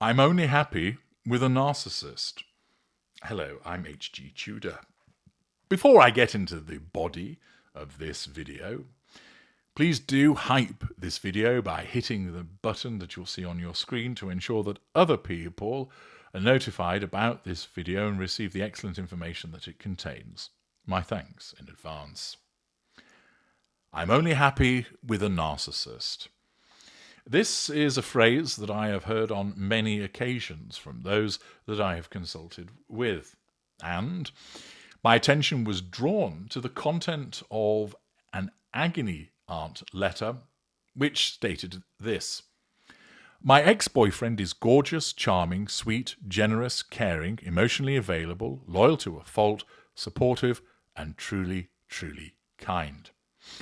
I'm only happy with a narcissist. Hello, I'm H.G. Tudor. Before I get into the body of this video, please do hype this video by hitting the button that you'll see on your screen to ensure that other people are notified about this video and receive the excellent information that it contains. My thanks in advance. I'm only happy with a narcissist. This is a phrase that I have heard on many occasions from those that I have consulted with, and my attention was drawn to the content of an agony aunt letter which stated this: "My ex-boyfriend is gorgeous, charming, sweet, generous, caring, emotionally available, loyal to a fault, supportive, and truly, truly kind.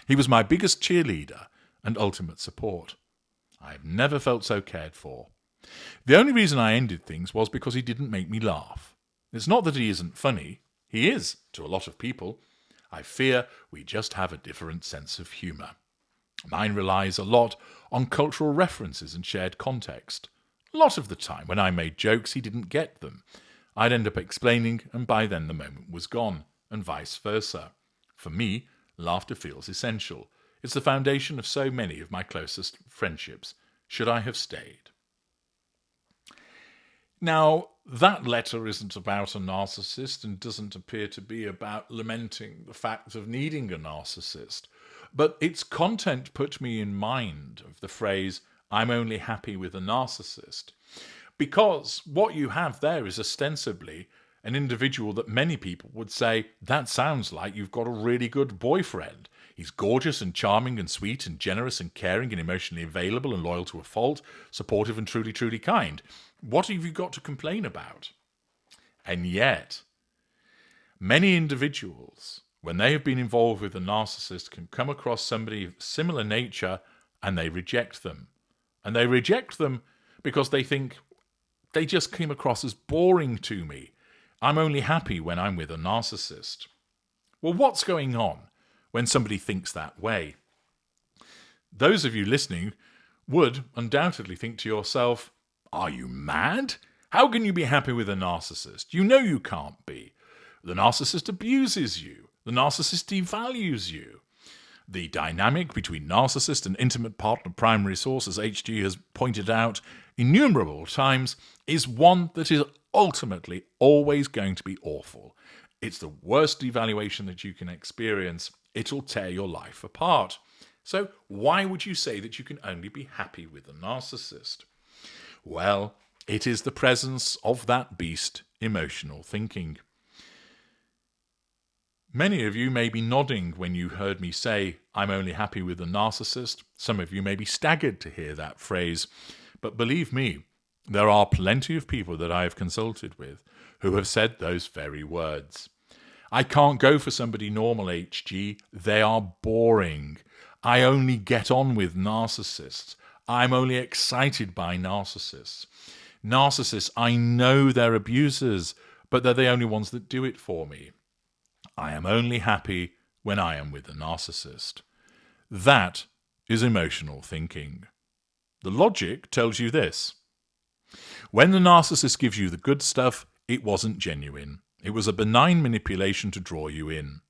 He was my biggest cheerleader and ultimate support. I have never felt so cared for. The only reason I ended things was because he didn't make me laugh. It's not that he isn't funny. He is, to a lot of people. I fear we just have a different sense of humour. Mine relies a lot on cultural references and shared context. A lot of the time, when I made jokes, he didn't get them. I'd end up explaining, and by then the moment was gone, and vice versa. For me, laughter feels essential. It's the foundation of so many of my closest friendships. Should I have stayed?" Now, that letter isn't about a narcissist and doesn't appear to be about lamenting the fact of needing a narcissist, but its content put me in mind of the phrase, "I'm only happy with a narcissist," because what you have there is ostensibly an individual that many people would say, that sounds like you've got a really good boyfriend. He's gorgeous and charming and sweet and generous and caring and emotionally available and loyal to a fault, supportive and truly, truly kind. What have you got to complain about? And yet, many individuals, when they have been involved with a narcissist, can come across somebody of similar nature and they reject them. And they reject them because they think they just came across as boring to me. I'm only happy when I'm with a narcissist. Well, what's going on when somebody thinks that way? Those of you listening would undoubtedly think to yourself, are you mad? How can you be happy with a narcissist? You know you can't be. The narcissist abuses you. The narcissist devalues you. The dynamic between narcissist and intimate partner primary source, as HG has pointed out innumerable times, is one that is ultimately always going to be awful. It's the worst devaluation that you can experience. It'll tear your life apart. So why would you say that you can only be happy with a narcissist? Well, it is the presence of that beast, emotional thinking. Many of you may be nodding when you heard me say, "I'm only happy with a narcissist." Some of you may be staggered to hear that phrase. But believe me, there are plenty of people that I have consulted with who have said those very words. "I can't go for somebody normal, HG. They are boring. I only get on with narcissists. I'm only excited by narcissists. Narcissists, I know they're abusers, but they're the only ones that do it for me. I am only happy when I am with a narcissist." That is emotional thinking. The logic tells you this. When the narcissist gives you the good stuff, it wasn't genuine. It was a benign manipulation to draw you in.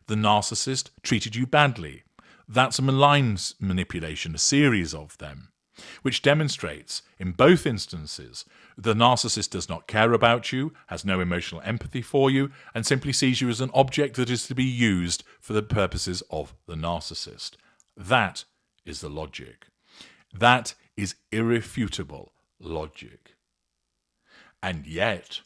The narcissist treated you badly. That's a malign manipulation, a series of them, which demonstrates, in both instances, the narcissist does not care about you, has no emotional empathy for you, and simply sees you as an object that is to be used for the purposes of the narcissist. That is the logic. That is irrefutable logic. And yet,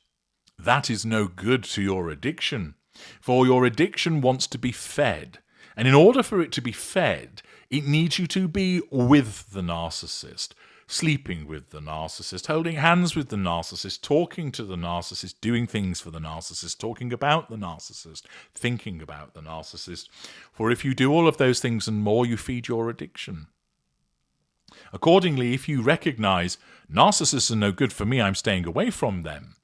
that is no good to your addiction, for your addiction wants to be fed. And in order for it to be fed, it needs you to be with the narcissist, sleeping with the narcissist, holding hands with the narcissist, talking to the narcissist, doing things for the narcissist, talking about the narcissist, thinking about the narcissist. For if you do all of those things and more, you feed your addiction. Accordingly, if you recognize narcissists are no good for me, I'm staying away from them,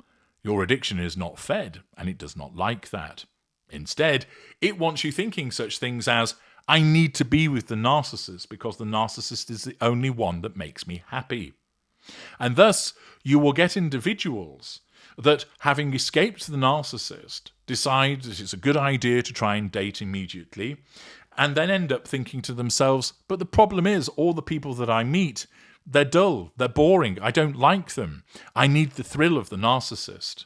your addiction is not fed, and it does not like that. Instead, it wants you thinking such things as, I need to be with the narcissist because the narcissist is the only one that makes me happy. And thus, you will get individuals that, having escaped the narcissist, decide that it's a good idea to try and date immediately, and then end up thinking to themselves, but the problem is, all the people that I meet, they're dull, they're boring, I don't like them. I need the thrill of the narcissist.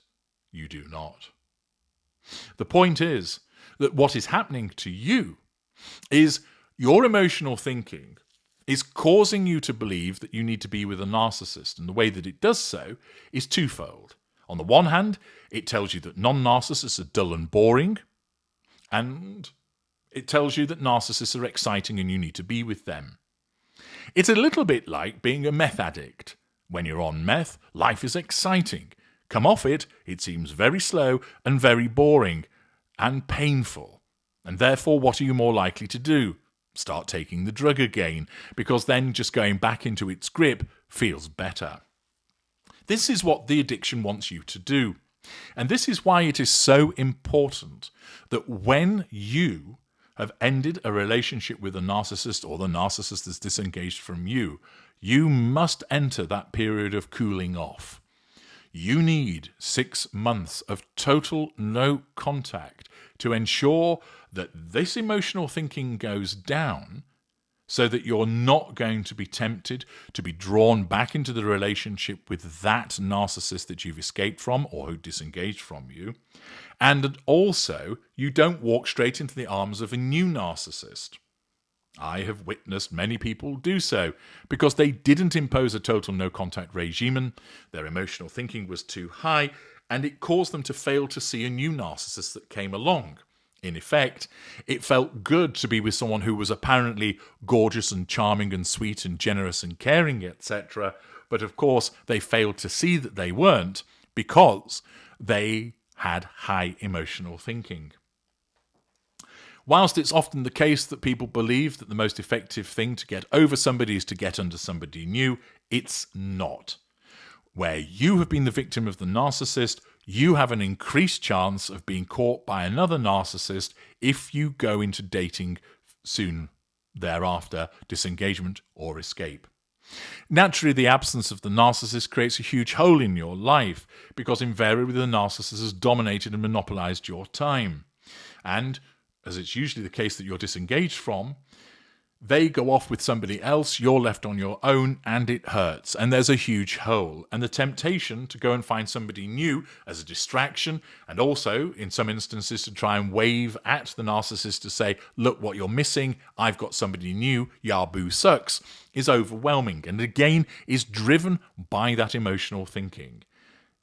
You do not. The point is that what is happening to you is your emotional thinking is causing you to believe that you need to be with a narcissist. And the way that it does so is twofold. On the one hand, it tells you that non-narcissists are dull and boring, and it tells you that narcissists are exciting and you need to be with them. It's a little bit like being a meth addict. When you're on meth, life is exciting. Come off it, it seems very slow and very boring and painful. And therefore, what are you more likely to do? Start taking the drug again, because then just going back into its grip feels better. This is what the addiction wants you to do. And this is why it is so important that when you have ended a relationship with a narcissist, or the narcissist is disengaged from you, you must enter that period of cooling off. You need 6 months of total no contact to ensure that this emotional thinking goes down, so that you're not going to be tempted to be drawn back into the relationship with that narcissist that you've escaped from or who disengaged from you. And also, you don't walk straight into the arms of a new narcissist. I have witnessed many people do so because they didn't impose a total no-contact regime. Their emotional thinking was too high, and it caused them to fail to see a new narcissist that came along. In effect, it felt good to be with someone who was apparently gorgeous and charming and sweet and generous and caring, etc. But of course, they failed to see that they weren't because they had high emotional thinking. Whilst it's often the case that people believe that the most effective thing to get over somebody is to get under somebody new, it's not. Where you have been the victim of the narcissist, you have an increased chance of being caught by another narcissist if you go into dating soon thereafter, disengagement or escape. Naturally, the absence of the narcissist creates a huge hole in your life because invariably the narcissist has dominated and monopolized your time. And as it's usually the case that you're disengaged from, they go off with somebody else, you're left on your own, and it hurts. And there's a huge hole. And the temptation to go and find somebody new as a distraction, and also, in some instances, to try and wave at the narcissist to say, look what you're missing, I've got somebody new, Yahoo sucks, is overwhelming. And again, is driven by that emotional thinking.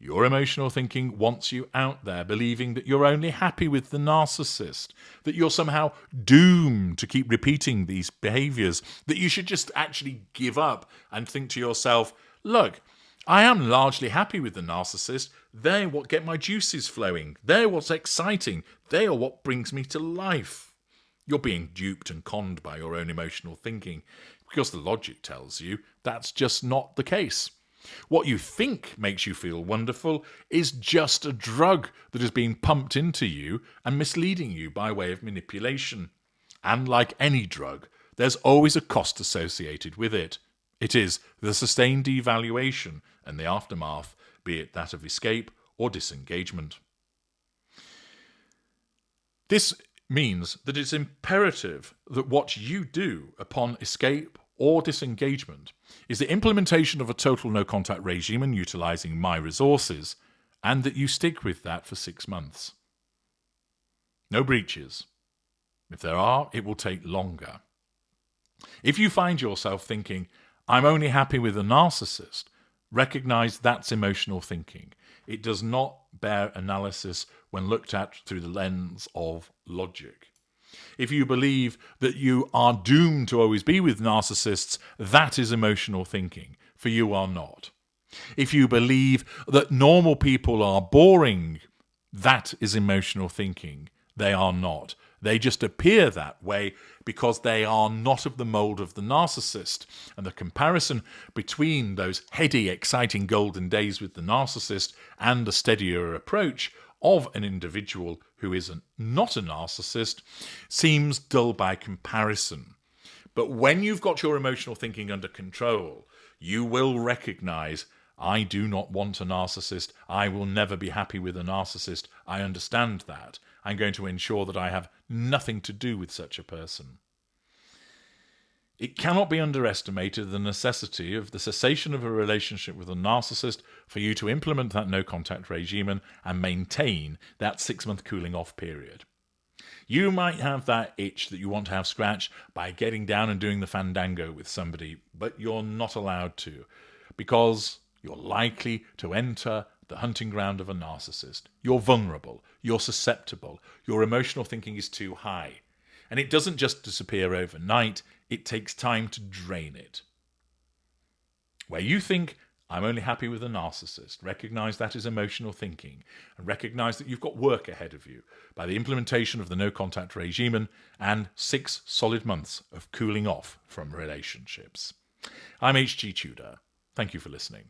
Your emotional thinking wants you out there believing that you're only happy with the narcissist, that you're somehow doomed to keep repeating these behaviors, that you should just actually give up and think to yourself, look, I am largely happy with the narcissist. They're what get my juices flowing. They're what's exciting. They are what brings me to life. You're being duped and conned by your own emotional thinking because the logic tells you that's just not the case. What you think makes you feel wonderful is just a drug that is being pumped into you and misleading you by way of manipulation. And like any drug, there's always a cost associated with it. It is the sustained devaluation and the aftermath, be it that of escape or disengagement. This means that it's imperative that what you do upon escape or disengagement is the implementation of a total no-contact regime and utilising my resources, and that you stick with that for 6 months. No breaches. If there are, it will take longer. If you find yourself thinking, I'm only happy with a narcissist, recognise that's emotional thinking. It does not bear analysis when looked at through the lens of logic. If you believe that you are doomed to always be with narcissists, that is emotional thinking, for you are not. If you believe that normal people are boring, that is emotional thinking. They are not. They just appear that way because they are not of the mould of the narcissist. And the comparison between those heady, exciting golden days with the narcissist and the steadier approach of an individual who is not a narcissist seems dull by comparison. But when you've got your emotional thinking under control, you will recognize, I do not want a narcissist. I will never be happy with a narcissist. I understand that. I'm going to ensure that I have nothing to do with such a person. It cannot be underestimated the necessity of the cessation of a relationship with a narcissist for you to implement that no-contact regime and maintain that 6-month cooling-off period. You might have that itch that you want to have scratched by getting down and doing the fandango with somebody, but you're not allowed to, because you're likely to enter the hunting ground of a narcissist. You're vulnerable, you're susceptible, your emotional thinking is too high. And it doesn't just disappear overnight, it takes time to drain it. Where you think, I'm only happy with a narcissist, recognize that is emotional thinking, and recognize that you've got work ahead of you by the implementation of the no-contact regime and 6 solid months of cooling off from relationships. I'm H.G. Tudor. Thank you for listening.